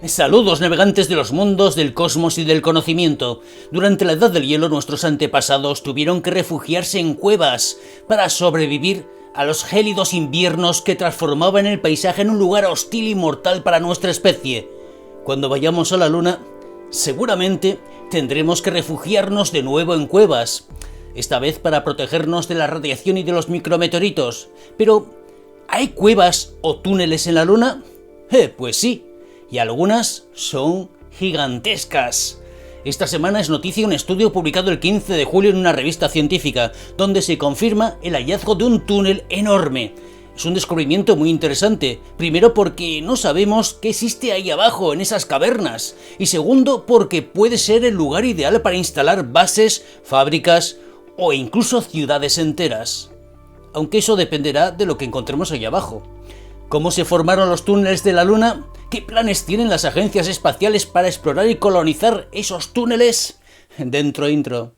Saludos navegantes de los mundos, del cosmos y del conocimiento. Durante la Edad del Hielo nuestros antepasados tuvieron que refugiarse en cuevas para sobrevivir a los gélidos inviernos que transformaban el paisaje en un lugar hostil y mortal para nuestra especie. Cuando vayamos a la Luna, seguramente tendremos que refugiarnos de nuevo en cuevas, esta vez para protegernos de la radiación y de los micrometeoritos. Pero, ¿hay cuevas o túneles en la Luna? Pues sí. Y algunas son gigantescas. Esta semana es noticia un estudio publicado el 15 de julio en una revista científica, donde se confirma el hallazgo de un túnel enorme. Es un descubrimiento muy interesante, primero porque no sabemos qué existe ahí abajo en esas cavernas, y segundo porque puede ser el lugar ideal para instalar bases, fábricas o incluso ciudades enteras. Aunque eso dependerá de lo que encontremos ahí abajo. ¿Cómo se formaron los túneles de la Luna? ¿Qué planes tienen las agencias espaciales para explorar y colonizar esos túneles? Dentro intro.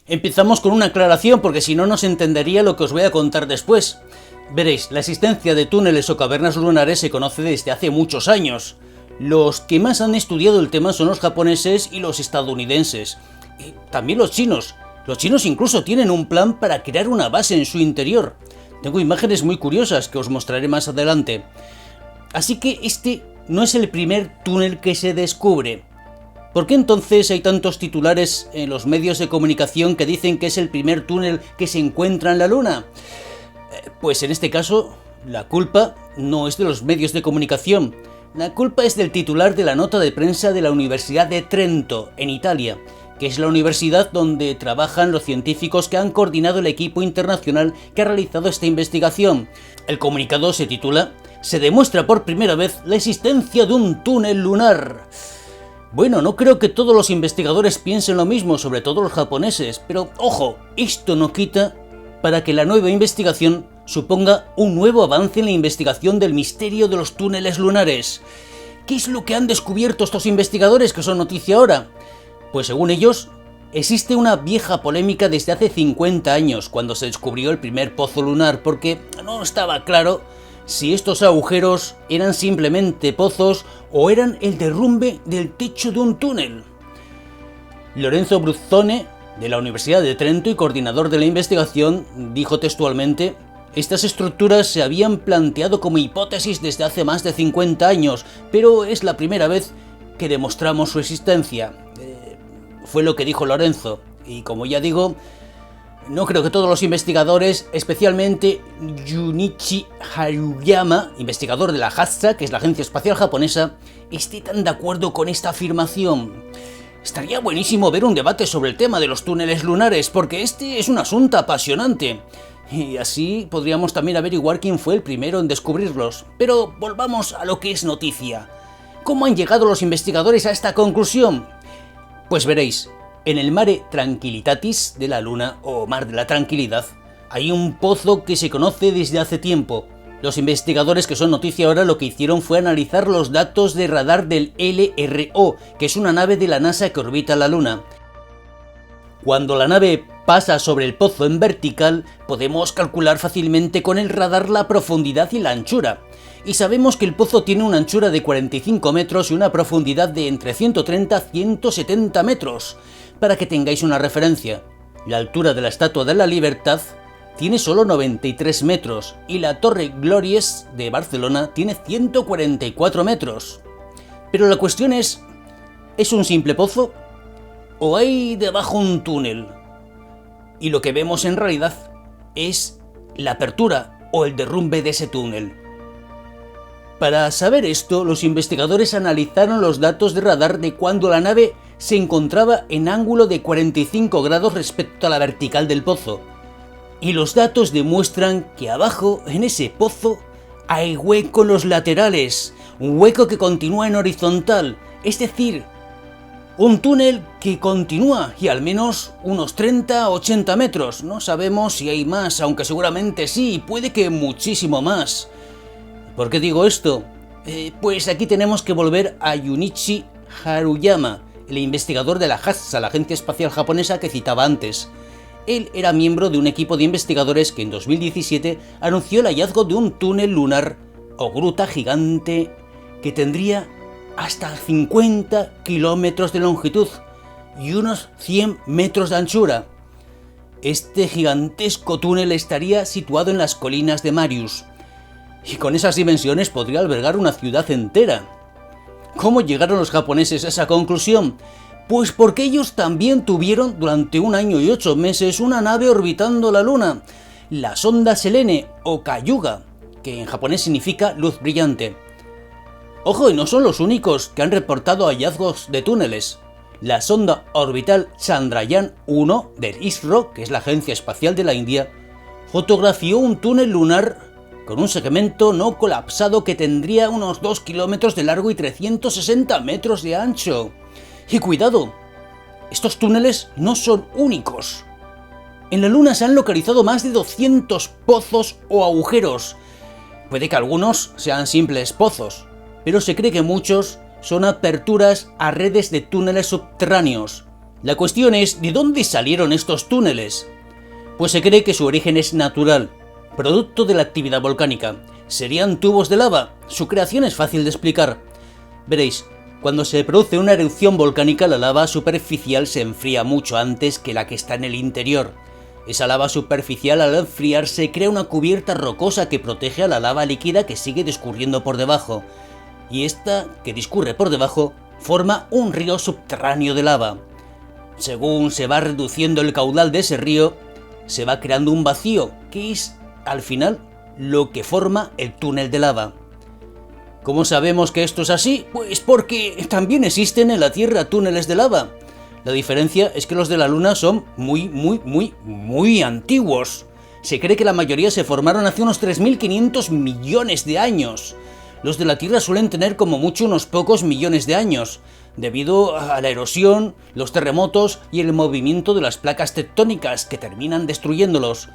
Empezamos con una aclaración porque si no se entendería lo que os voy a contar después. Veréis, la existencia de túneles o cavernas lunares se conoce desde hace muchos años. Los que más han estudiado el tema son los japoneses y los estadounidenses. Y también los chinos. Los chinos incluso tienen un plan para crear una base en su interior. Tengo imágenes muy curiosas que os mostraré más adelante. Así que este no es el primer túnel que se descubre. ¿Por qué entonces hay tantos titulares en los medios de comunicación que dicen que es el primer túnel que se encuentra en la Luna? Pues en este caso, la culpa no es de los medios de comunicación. La culpa es del titular de la nota de prensa de la Universidad de Trento, en Italia, que es la universidad donde trabajan los científicos que han coordinado el equipo internacional que ha realizado esta investigación. El comunicado se titula «Se demuestra por primera vez la existencia de un túnel lunar». Bueno, no creo que todos los investigadores piensen lo mismo, sobre todo los japoneses, pero ojo, esto no quita para que la nueva investigación suponga un nuevo avance en la investigación del misterio de los túneles lunares. ¿Qué es lo que han descubierto estos investigadores que son noticia ahora? Pues según ellos, existe una vieja polémica desde hace 50 años, cuando se descubrió el primer pozo lunar, porque no estaba claro si estos agujeros eran simplemente pozos o eran el derrumbe del techo de un túnel. Lorenzo Bruzzone, de la Universidad de Trento y coordinador de la investigación, dijo textualmente: «Estas estructuras se habían planteado como hipótesis desde hace más de 50 años, pero es la primera vez que demostramos su existencia». Fue lo que dijo Lorenzo, y como ya digo, no creo que todos los investigadores, especialmente Junichi Haruyama, investigador de la JAXA, que es la Agencia Espacial Japonesa, esté tan de acuerdo con esta afirmación. Estaría buenísimo ver un debate sobre el tema de los túneles lunares, porque este es un asunto apasionante. Y así podríamos también averiguar quién fue el primero en descubrirlos. Pero volvamos a lo que es noticia. ¿Cómo han llegado los investigadores a esta conclusión? Pues veréis. En el Mare Tranquillitatis de la Luna, o Mar de la Tranquilidad, hay un pozo que se conoce desde hace tiempo. Los investigadores que son noticia ahora lo que hicieron fue analizar los datos de radar del LRO, que es una nave de la NASA que orbita la Luna. Cuando la nave pasa sobre el pozo en vertical, podemos calcular fácilmente con el radar la profundidad y la anchura. Y sabemos que el pozo tiene una anchura de 45 metros y una profundidad de entre 130 a 170 metros. Para que tengáis una referencia, la altura de la Estatua de la Libertad tiene solo 93 metros y la Torre Glorias de Barcelona tiene 144 metros. Pero la cuestión ¿es un simple pozo? ¿O hay debajo un túnel? Y lo que vemos en realidad es la apertura o el derrumbe de ese túnel. Para saber esto, los investigadores analizaron los datos de radar de cuando la nave se encontraba en ángulo de 45 grados respecto a la vertical del pozo. Y los datos demuestran que abajo, en ese pozo, hay hueco en los laterales, un hueco que continúa en horizontal, es decir, un túnel que continúa y al menos unos 30 a 80 metros. No sabemos si hay más, aunque seguramente sí, puede que muchísimo más. ¿Por qué digo esto? Pues aquí tenemos que volver a Junichi Haruyama, el investigador de la JAXA, la agencia espacial japonesa que citaba antes. Él era miembro de un equipo de investigadores que en 2017 anunció el hallazgo de un túnel lunar o gruta gigante que tendría hasta 50 kilómetros de longitud y unos 100 metros de anchura. Este gigantesco túnel estaría situado en las colinas de Marius, y con esas dimensiones podría albergar una ciudad entera. ¿Cómo llegaron los japoneses a esa conclusión? Pues porque ellos también tuvieron durante 1 año y 8 meses una nave orbitando la Luna, la sonda Selene o Cayuga, que en japonés significa luz brillante. Ojo, y no son los únicos que han reportado hallazgos de túneles. La sonda orbital Chandrayaan-1 del ISRO, que es la agencia espacial de la India, fotografió un túnel lunar con un segmento no colapsado que tendría unos 2 kilómetros de largo y 360 metros de ancho. Y cuidado, estos túneles no son únicos. En la Luna se han localizado más de 200 pozos o agujeros. Puede que algunos sean simples pozos, pero se cree que muchos son aperturas a redes de túneles subterráneos. La cuestión es, ¿de dónde salieron estos túneles? Pues se cree que su origen es natural, producto de la actividad volcánica. ¿Serían tubos de lava? Su creación es fácil de explicar. Veréis, cuando se produce una erupción volcánica, la lava superficial se enfría mucho antes que la que está en el interior. Esa lava superficial, al enfriarse, crea una cubierta rocosa que protege a la lava líquida que sigue discurriendo por debajo. Y esta, que discurre por debajo, forma un río subterráneo de lava. Según se va reduciendo el caudal de ese río, se va creando un vacío, que es, al final, lo que forma el túnel de lava. ¿Cómo sabemos que esto es así? Pues porque también existen en la Tierra túneles de lava. La diferencia es que los de la Luna son muy antiguos. Se cree que la mayoría se formaron hace unos 3.500 millones de años. Los de la Tierra suelen tener como mucho unos pocos millones de años, debido a la erosión, los terremotos y el movimiento de las placas tectónicas que terminan destruyéndolos.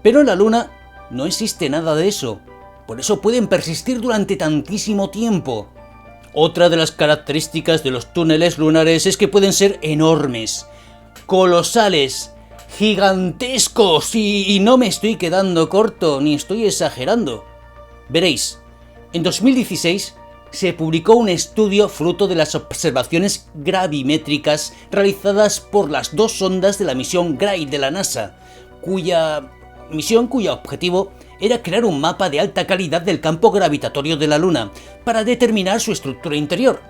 Pero en la Luna no existe nada de eso. Por eso pueden persistir durante tantísimo tiempo. Otra de las características de los túneles lunares es que pueden ser enormes, colosales, gigantescos, y no me estoy quedando corto ni estoy exagerando. Veréis, en 2016 se publicó un estudio fruto de las observaciones gravimétricas realizadas por las 2 sondas de la misión GRAIL de la NASA, cuyo objetivo era crear un mapa de alta calidad del campo gravitatorio de la Luna para determinar su estructura interior.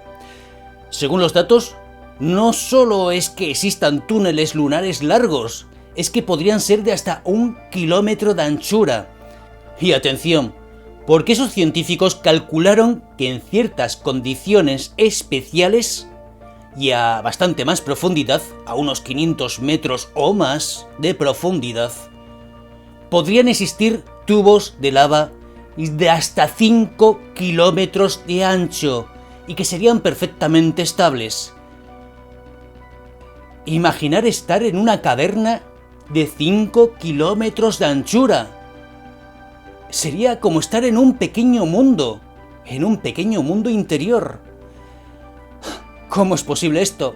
Según los datos, no solo es que existan túneles lunares largos, es que podrían ser de hasta 1 kilómetro de anchura. Y atención, porque esos científicos calcularon que en ciertas condiciones especiales y a bastante más profundidad, a unos 500 metros o más de profundidad, podrían existir tubos de lava de hasta 5 kilómetros de ancho y que serían perfectamente estables. Imaginar estar en una caverna de 5 kilómetros de anchura. Sería como estar en un pequeño mundo interior. ¿Cómo es posible esto?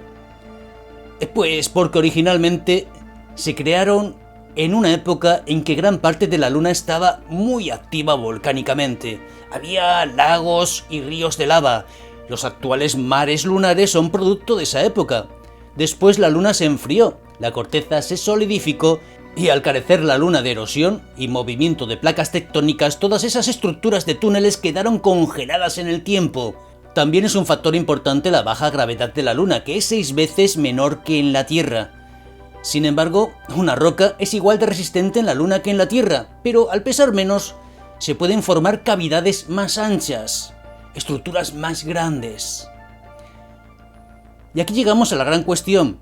Pues porque originalmente se crearon en una época en que gran parte de la Luna estaba muy activa volcánicamente. Había lagos y ríos de lava. Los actuales mares lunares son producto de esa época. Después la Luna se enfrió, la corteza se solidificó y al carecer la Luna de erosión y movimiento de placas tectónicas, todas esas estructuras de túneles quedaron congeladas en el tiempo. También es un factor importante la baja gravedad de la Luna, que es 6 veces menor que en la Tierra. Sin embargo, una roca es igual de resistente en la Luna que en la Tierra, pero al pesar menos, se pueden formar cavidades más anchas, estructuras más grandes. Y aquí llegamos a la gran cuestión.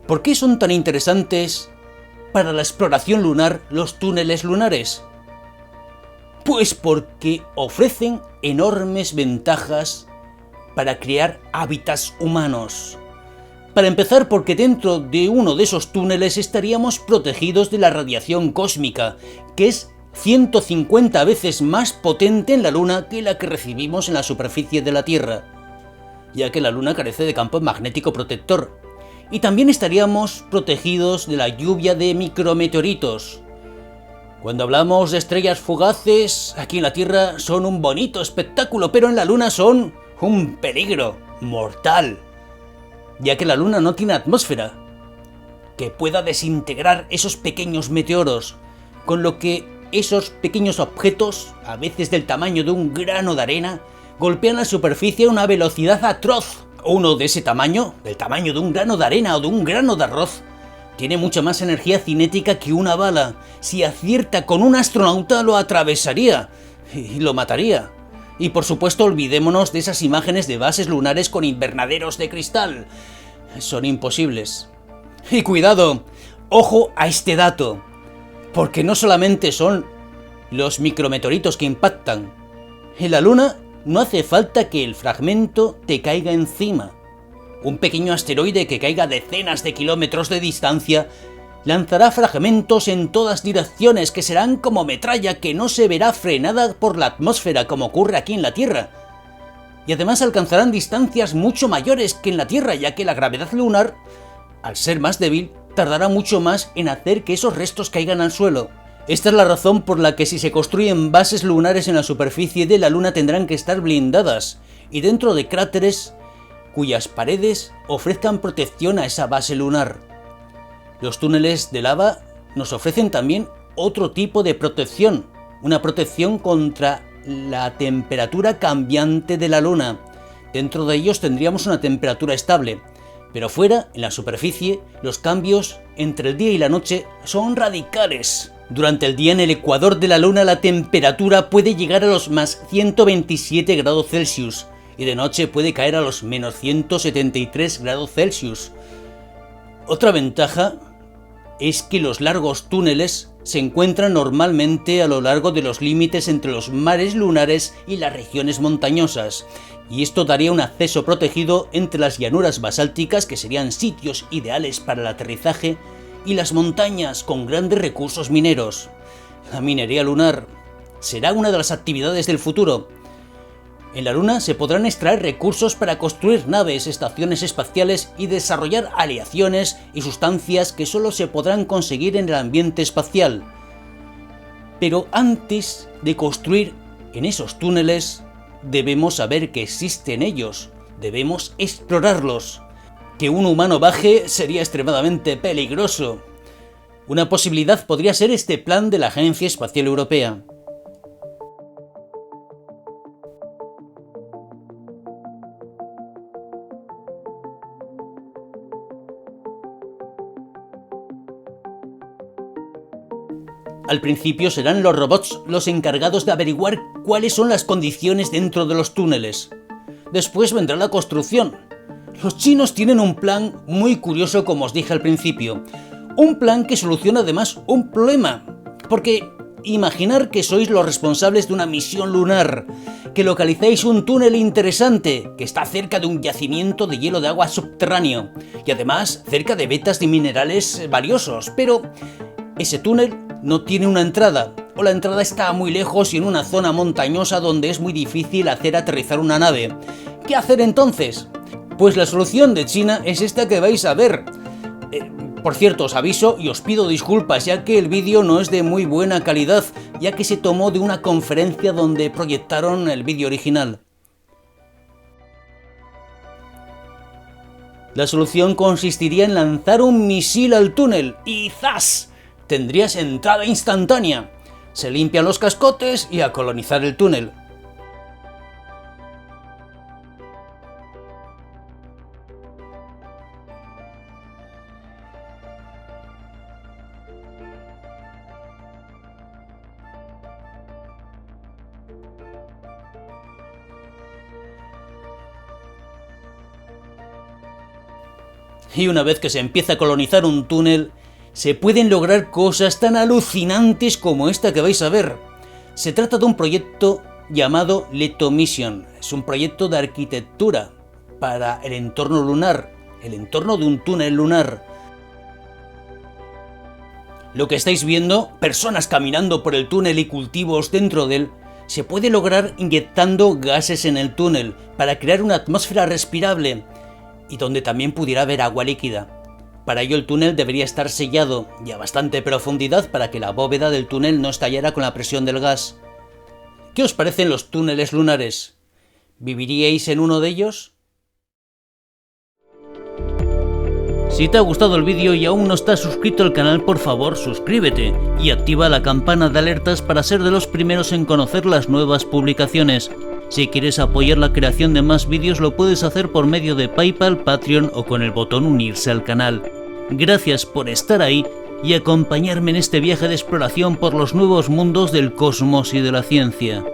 ¿Por qué son tan interesantes para la exploración lunar los túneles lunares? Pues porque ofrecen enormes ventajas para crear hábitats humanos. Para empezar, porque dentro de uno de esos túneles estaríamos protegidos de la radiación cósmica, que es 150 veces más potente en la Luna que la que recibimos en la superficie de la Tierra. ya que la Luna carece de campo magnético protector. Y también estaríamos protegidos de la lluvia de micrometeoritos. Cuando hablamos de estrellas fugaces, aquí en la Tierra son un bonito espectáculo, pero en la Luna son un peligro mortal, ya que la Luna no tiene atmósfera que pueda desintegrar esos pequeños meteoros, con lo que esos pequeños objetos, a veces del tamaño de un grano de arena, golpean la superficie a una velocidad atroz. Uno de ese tamaño, del tamaño de un grano de arena o de un grano de arroz, tiene mucha más energía cinética que una bala. Si acierta con un astronauta lo atravesaría y lo mataría. Y por supuesto olvidémonos de esas imágenes de bases lunares con invernaderos de cristal. Son imposibles. Y cuidado, ojo a este dato, porque no solamente son los micrometeoritos que impactan. En la Luna no hace falta que el fragmento te caiga encima. Un pequeño asteroide que caiga a decenas de kilómetros de distancia lanzará fragmentos en todas direcciones que serán como metralla que no se verá frenada por la atmósfera como ocurre aquí en la Tierra. Y además alcanzarán distancias mucho mayores que en la Tierra, ya que la gravedad lunar, al ser más débil, tardará mucho más en hacer que esos restos caigan al suelo. Esta es la razón por la que si se construyen bases lunares en la superficie de la Luna tendrán que estar blindadas y dentro de cráteres cuyas paredes ofrezcan protección a esa base lunar. Los túneles de lava nos ofrecen también otro tipo de protección, una protección contra la temperatura cambiante de la Luna. Dentro de ellos tendríamos una temperatura estable, pero fuera, en la superficie, los cambios entre el día y la noche son radicales. Durante el día en el ecuador de la Luna la temperatura puede llegar a los más 127 grados Celsius y de noche puede caer a los menos 173 grados Celsius. Otra ventaja es que los largos túneles se encuentran normalmente a lo largo de los límites entre los mares lunares y las regiones montañosas, y esto daría un acceso protegido entre las llanuras basálticas, que serían sitios ideales para el aterrizaje, y las montañas con grandes recursos mineros. La minería lunar será una de las actividades del futuro. En la Luna se podrán extraer recursos para construir naves, estaciones espaciales y desarrollar aleaciones y sustancias que solo se podrán conseguir en el ambiente espacial. Pero antes de construir en esos túneles, debemos saber que existen ellos, debemos explorarlos. Que un humano baje sería extremadamente peligroso. Una posibilidad podría ser este plan de la Agencia Espacial Europea. Al principio serán los robots los encargados de averiguar cuáles son las condiciones dentro de los túneles. Después vendrá la construcción. Los chinos tienen un plan muy curioso, como os dije al principio. Un plan que soluciona además un problema. Porque imaginar que sois los responsables de una misión lunar, que localizáis un túnel interesante, que está cerca de un yacimiento de hielo de agua subterráneo, y además cerca de vetas de minerales valiosos, pero ese túnel no tiene una entrada, o la entrada está muy lejos y en una zona montañosa donde es muy difícil hacer aterrizar una nave. ¿Qué hacer entonces? Pues la solución de China es esta que vais a ver. Por cierto, os aviso y os pido disculpas, ya que el vídeo no es de muy buena calidad, ya que se tomó de una conferencia donde proyectaron el vídeo original. La solución consistiría en lanzar un misil al túnel y ¡zas! Tendrías entrada instantánea. Se limpian los cascotes y a colonizar el túnel. Y una vez que se empieza a colonizar un túnel, se pueden lograr cosas tan alucinantes como esta que vais a ver. Se trata de un proyecto llamado Leto Mission. Es un proyecto de arquitectura para el entorno lunar, el entorno de un túnel lunar. Lo que estáis viendo, personas caminando por el túnel y cultivos dentro de él, Se puede lograr inyectando gases en el túnel para crear una atmósfera respirable y donde también pudiera haber agua líquida. Para ello el túnel debería estar sellado y a bastante profundidad para que la bóveda del túnel no estallara con la presión del gas. ¿Qué os parecen los túneles lunares? ¿Viviríais en uno de ellos? Si te ha gustado el vídeo y aún no estás suscrito al canal, por favor suscríbete y activa la campana de alertas para ser de los primeros en conocer las nuevas publicaciones. Si quieres apoyar la creación de más vídeos lo puedes hacer por medio de PayPal, Patreon o con el botón unirse al canal. Gracias por estar ahí y acompañarme en este viaje de exploración por los nuevos mundos del cosmos y de la ciencia.